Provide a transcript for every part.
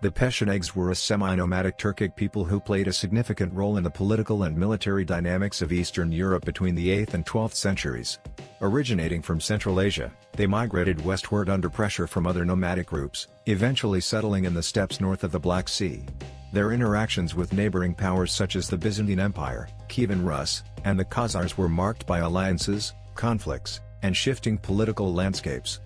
The Pechenegs were a semi-nomadic Turkic people who played a significant role in the political and military dynamics of Eastern Europe between the 8th and 12th centuries. Originating from Central Asia, they migrated westward under pressure from other nomadic groups, eventually settling in the steppes north of the Black Sea. Their interactions with neighboring powers such as the Byzantine Empire, Kievan Rus, and the Khazars were marked by alliances, conflicts, and shifting political landscapes.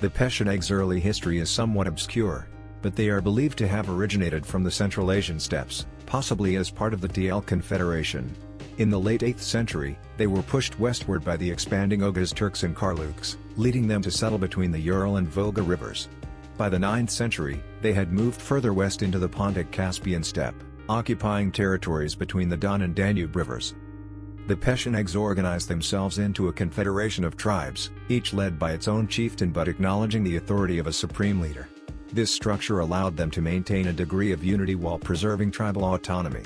The Pechenegs' early history is somewhat obscure, but they are believed to have originated from the Central Asian steppes, possibly as part of the TL Confederation. In the late 8th century, they were pushed westward by the expanding Oghuz Turks and Karluks, leading them to settle between the Ural and Volga rivers. By the 9th century, they had moved further west into the Pontic-Caspian steppe, occupying territories between the Don and Danube rivers. The Pechenegs organized themselves into a confederation of tribes, each led by its own chieftain but acknowledging the authority of a supreme leader. This structure allowed them to maintain a degree of unity while preserving tribal autonomy.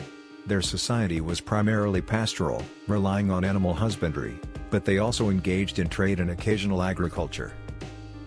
Their society was primarily pastoral, relying on animal husbandry, but they also engaged in trade and occasional agriculture.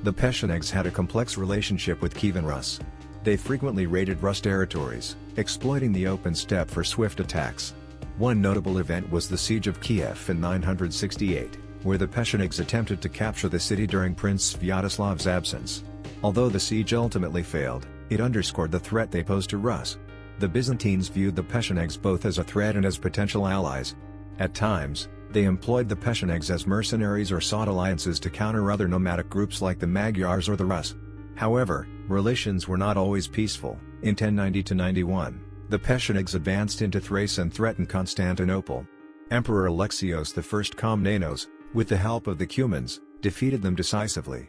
The Pechenegs had a complex relationship with Kievan Rus. They frequently raided Rus territories, exploiting the open steppe for swift attacks. One notable event was the Siege of Kiev in 968, where the Pechenegs attempted to capture the city during Prince Svyatoslav's absence. Although the siege ultimately failed, it underscored the threat they posed to Rus. The Byzantines viewed the Pechenegs both as a threat and as potential allies. At times, they employed the Pechenegs as mercenaries or sought alliances to counter other nomadic groups like the Magyars or the Rus. However, relations were not always peaceful. In 1090–91, the Pechenegs advanced into Thrace and threatened Constantinople. Emperor Alexios I Komnenos, with the help of the Cumans, defeated them decisively.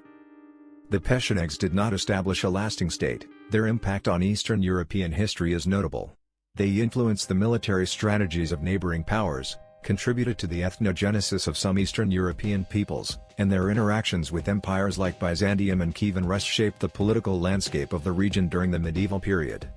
The Pechenegs did not establish a lasting state. Their impact on Eastern European history is notable. They influenced the military strategies of neighboring powers, contributed to the ethnogenesis of some Eastern European peoples, and their interactions with empires like Byzantium and Kievan Rus shaped the political landscape of the region during the medieval period.